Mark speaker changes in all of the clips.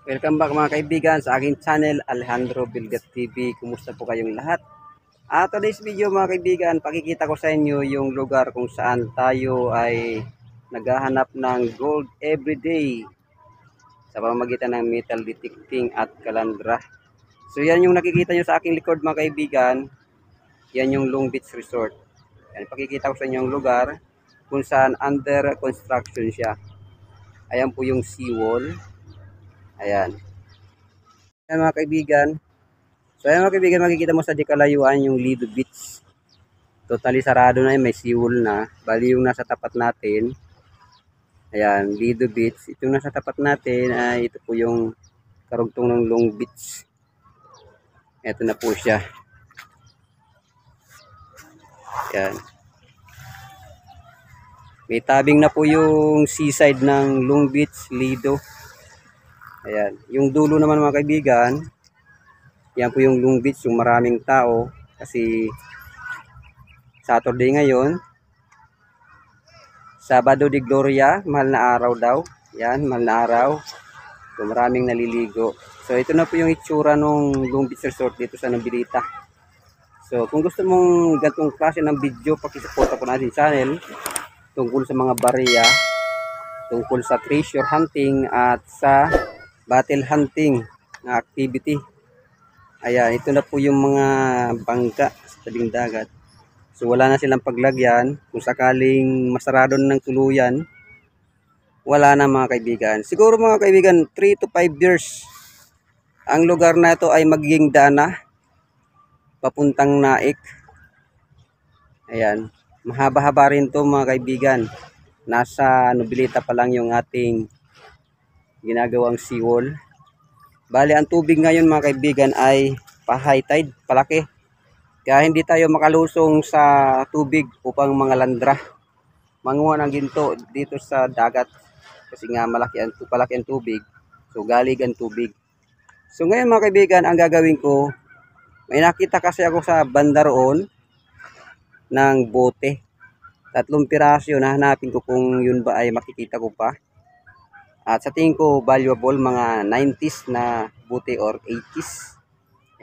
Speaker 1: Welcome back mga kaibigan sa aking channel, Alejandro Bilgat TV. Kumusta po kayong lahat? At today's video mga kaibigan, pakikita ko sa inyo yung lugar kung saan tayo ay naghahanap ng gold everyday sa pamamagitan ng metal detecting at kalandra. So yan yung nakikita nyo sa aking likod mga kaibigan, yan yung Long Beach Resort. Yan, pakikita ko sa inyo yung lugar kung saan under construction siya. Ayan po yung seawall. Ayan. Ayan mga kaibigan. So ayan mga kaibigan, makikita mo sa di kalayuan yung Lido Beach. Totally sarado na yun, may seawall na. Bali yung nasa tapat natin. Ayan, Lido Beach. Itong nasa tapat natin ay ito po yung karugtong ng Long Beach. Ito na po siya. Ayan. May tabing na po yung seaside ng Long Beach, Lido. Ayan. Yung dulo naman mga kaibigan, yan po yung Long Beach, yung maraming tao. Kasi Saturday ngayon. Sabado de Gloria, mahal na araw daw. Yan, mahal na araw. So maraming naliligo. So ito na po yung itsura ng Long Beach Resort dito sa Nobilita. So kung gusto mong ganitong klase ng video, pakisuporta po natin channel tungkol sa mga barya, tungkol sa treasure hunting at sa battle hunting na activity. Ayan, ito na po yung mga bangka sa tabing dagat. So wala na silang paglagyan. Kung sakaling masarado na ng tuluyan, wala na mga kaibigan. Siguro mga kaibigan, 3 to 5 years ang lugar na ito ay magiging dana papuntang Naik. Ayan, mahaba-haba rin to mga kaibigan. Nasa Nobilita pa lang yung ating ginagawang seawall. Bali ang tubig ngayon mga kaibigan ay pa-high tide, palaki. Kaya hindi tayo makalusong sa tubig upang mangalandra. Manguha ng ginto dito sa dagat. Kasi nga palaki ang tubig. So galig ang tubig. So ngayon mga kaibigan, ang gagawin ko, may nakita kasi ako sa banda roon ng bote. 3 piraso yun, hahanapin ko kung yun ba ay makikita ko pa. At sa tingin ko valuable, mga 90s na bote or 80s.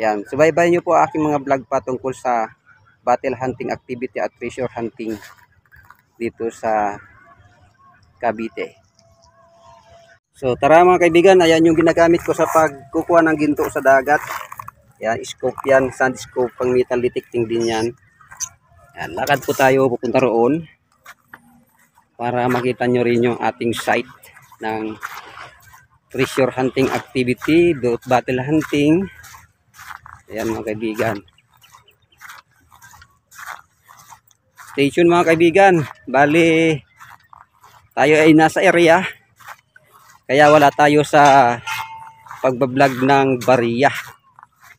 Speaker 1: Ayan, subaybayan nyo po aking mga vlog patungkol sa battle hunting activity at treasure hunting dito sa Cavite. So tara mga kaibigan, ayan yung ginagamit ko sa pagkukuha ng ginto sa dagat. Ayan, scope yan, sand scope, pang metal detecting din yan. Ayan, lakad po tayo pupunta roon para makita nyo rin yung ating site ng treasure hunting activity, battle hunting. Ayan mga kaibigan. Stay tuned mga kaibigan. Bali, tayo ay nasa area. Kaya wala tayo sa pagbablog ng barya.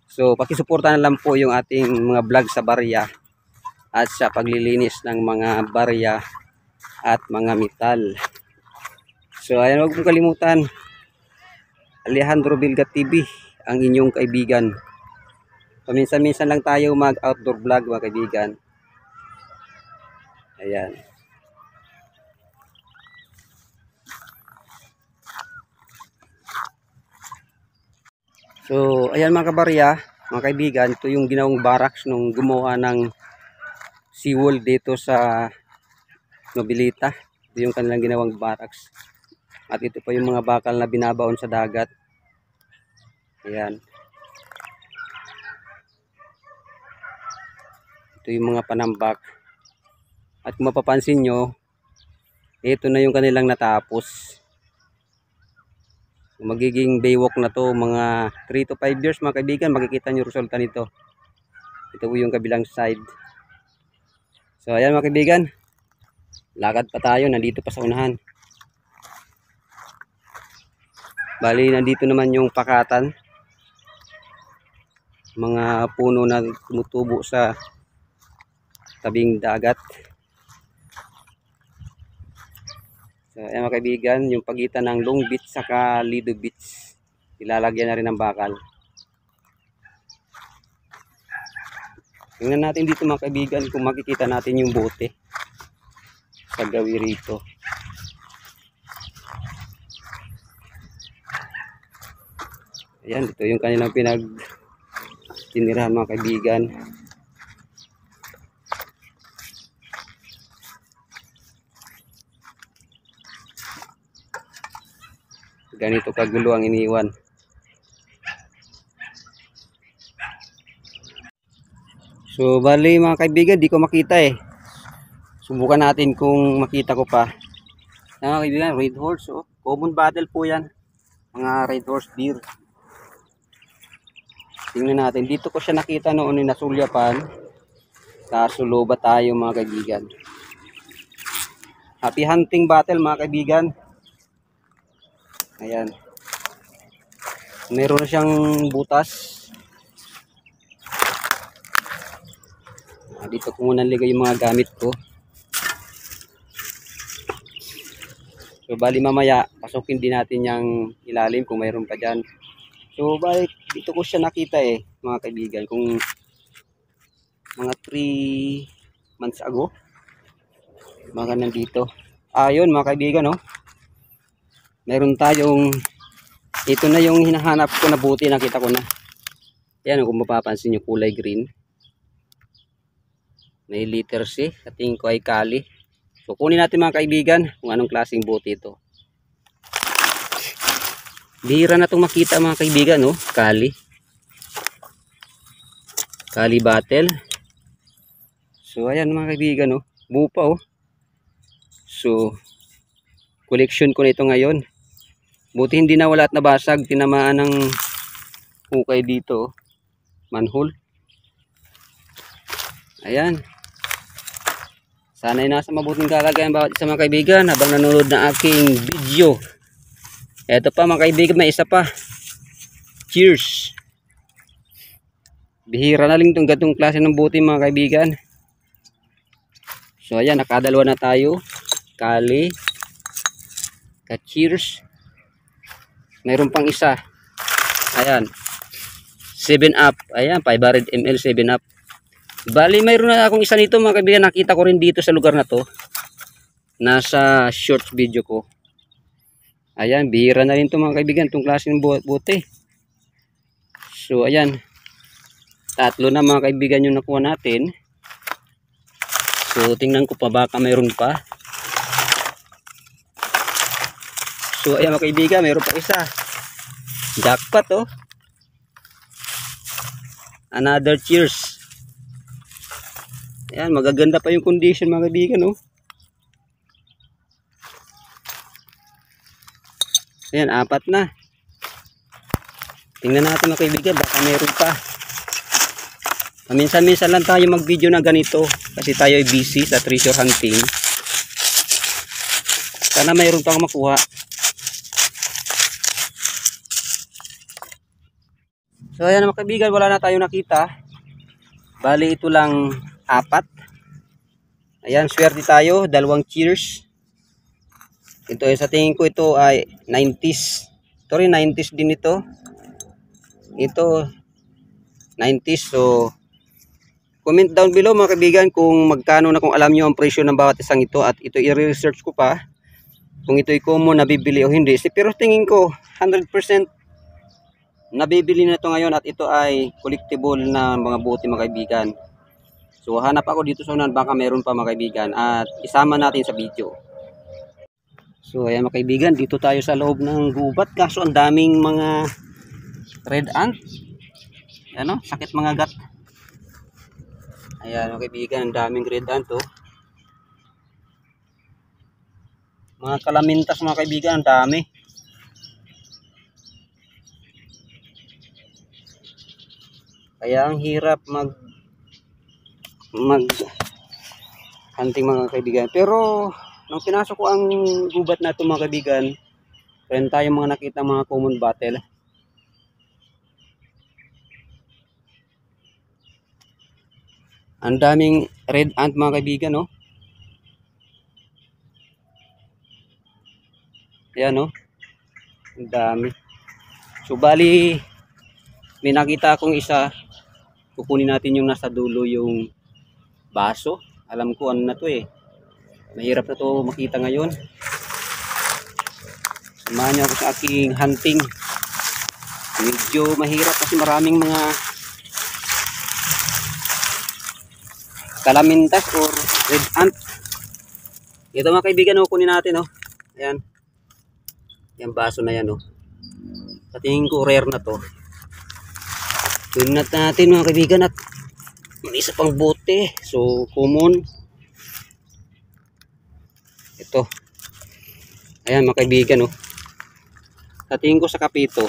Speaker 1: So, pakisuporta na lang po yung ating mga vlog sa barya at sa paglilinis ng mga barya at mga metal. So, ayan, huwag mong kalimutan. Alejandro Bilgat TV, ang inyong kaibigan. Paminsan-minsan lang tayo mag-outdoor vlog mga kaibigan. Ayan. So, ayan mga kabarya, mga kaibigan, ito yung ginawang barracks nung gumawa ng seawall dito sa Nobilita. Ito yung kanilang ginawang barracks. At ito pa yung mga bakal na binabaon sa dagat. Ayan. Ito yung mga panambak. At kung mapapansin nyo, ito na yung kanilang natapos. Magiging baywalk na to mga 3 to 5 years mga kaibigan, makikita nyo resulta nito. Ito po yung kabilang side. So ayan mga kaibigan, lakad pa tayo, nandito pa sa unahan. Bali nandito naman yung pakatan, mga puno na tumutubo sa tabing dagat. So ayan mga kaibigan, yung pagitan ng Long Beach saka Lido Beach, ilalagyan na rin ng bakal. Tingnan natin dito mga kaibigan kung makikita natin yung bote sa gawi rito. Ayan, ito yung kanilang tinirahan mga kaibigan. Ganito kagulo ang iniwan. So bali mga kaibigan, di ko makita eh. Subukan natin kung makita ko pa. Mga kaibigan, red horse, oh. Common battle po yan, mga red horse deer. Tingnan natin, dito ko siya nakita noon na nasulyapan. Kaso loba tayo mga kaibigan. Happy hunting battle mga kaibigan. Ayan. Meron na siyang butas. Dito ko muna ligay yung mga gamit ko. So bali mamaya pasukin din natin yung ilalim kung mayroon pa dyan. So bali dito ko siya nakita eh mga kaibigan, kung mga 3 months ago. Mga nandito. Ayun mga kaibigan, oh. Meron tayong, ito na yung hinahanap ko na buti, nakita ko na. Yan, kung mapapansin nyo, kulay green. May letter C, sa tingin ko ay kali. So kunin natin mga kaibigan kung anong klaseng buti ito. Bihira na itong makita mga kaibigan, no? Kali. Kali battle. So ayan mga kaibigan, no? Buo pa, oh. So collection ko na ito ngayon. Buti hindi na wala at nabasag, tinamaan ng hukay dito, manhole. Ayan. Sana ay nasa mabuting kalagayan bawat isa mga kaibigan habang nanonood ng aking video. Eto pa mga kaibigan, may isa pa. Cheers. Bihira na lang itong gatong klase ng buti mga kaibigan. So ayan, nakadalawa na tayo. Kali. Ka-cheers. Mayroon pang isa. Ayan. 7-up. Ayan, 500 ml 7-up. Bali, mayroon na akong isa nito mga kaibigan. Nakita ko rin dito sa lugar na to. Nasa short video ko. Ayan, bihira na rin to mga kaibigan. Itong klase ng buti. So, ayan. 3 na mga kaibigan yung nakuha natin. So, tingnan ko pa baka mayroon pa. So ayan mga kaibigan, mayroon pa isa. Jackpot, oh. Another cheers. Ayan, magaganda pa yung condition mga kaibigan, oh. Ayan, 4 na. Tingnan natin mga kaibigan, baka mayroon pa. Minsan-minsan lang tayo mag video na ganito kasi tayo ay busy sa treasure hunting. Sana mayroon pa akong makuha. So ayan mga kaibigan, wala na tayong nakita. Bali ito lang 4. Ayan, swerte tayo, 2 cheers. Ito ay sa tingin ko ito ay 90s. Ito rin 90s din ito. Ito 90s. So comment down below mga kaibigan kung magkano na, kung alam nyo ang presyo ng bawat isang ito. At ito i-research ko pa kung ito ay common nabibili o hindi. Pero tingin ko 100% nabibili na ito ngayon at ito ay collectible na mga buti mga kaibigan. So hanap ako dito sa unan, baka meron pa mga kaibigan at isama natin sa video. So ayan mga kaibigan, dito tayo sa loob ng gubat kaso ang daming mga red ant. Ano, sakit mga gat. Ayan mga kaibigan, ang daming red ant, oh. Mga kalamintas mga kaibigan, ang dami. Kaya ang hirap mag hunting mga kaibigan. Pero nung pinasok ko ang gubat na ito mga kaibigan, meron tayong mga nakita mga common battle. Ang daming red ant mga kaibigan, no? Ayan, no? Ang dami. So bali may nakita akong isa. Kukunin natin yung nasa dulo yung baso. Alam ko ano na to eh. Mahirap na to makita ngayon. Samahan niyo ako sa aking hunting. Medyo mahirap kasi maraming mga kalamintas or red ant. Ito mga kaibigan, oh, kunin natin, oh. Ayan. Yung baso na yan, oh. Sa tingin ko rare na to. Kunin natin mga kaibigan at may isa pang bote. So common. Ito. Ayan mga kaibigan, oh. Sa tingin ko sa kapito.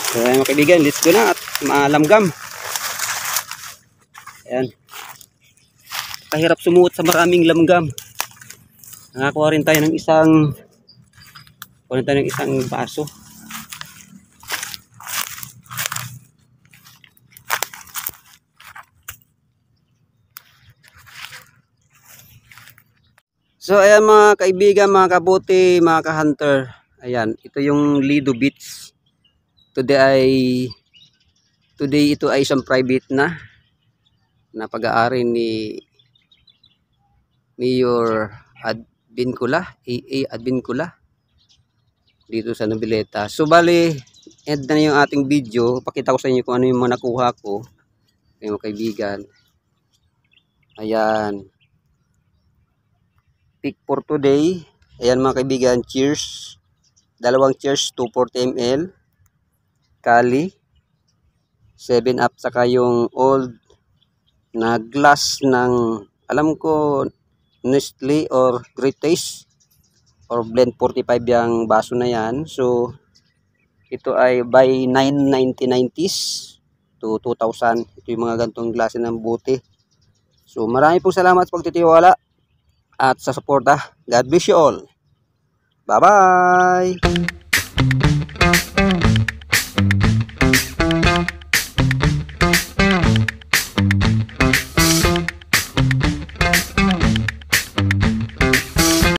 Speaker 1: So ayan mga kaibigan, let's go na at maalamgam. Ayan. Kahirap sumuot sa maraming lamgam. Nakakuha rin tayo ng isang baso. So ayan mga kaibigan, mga kabuti, mga ka-hunter. Ayan, ito yung Lido Beach. Today ito ay isang private na pag-aari ni Mayor Advincula, AA Advincula dito sa Noveleta. So bali, end na yung ating video. Pakita ko sa inyo kung ano yung mga nakuha ko, mga kaibigan. Ayan. Pick for today. Ayan mga kaibigan, cheers. Dalawang cheers, 240 ml. Kali. 7 Up, saka yung old na glass ng, alam ko, Nestle or Great Taste or Blend 45 yung baso na yan. So ito ay by 1990s to 2000. Ito yung mga gantong klase ng bote. So marami pong salamat sa pagtitiwala at sa suporta. God bless you all. Bye bye.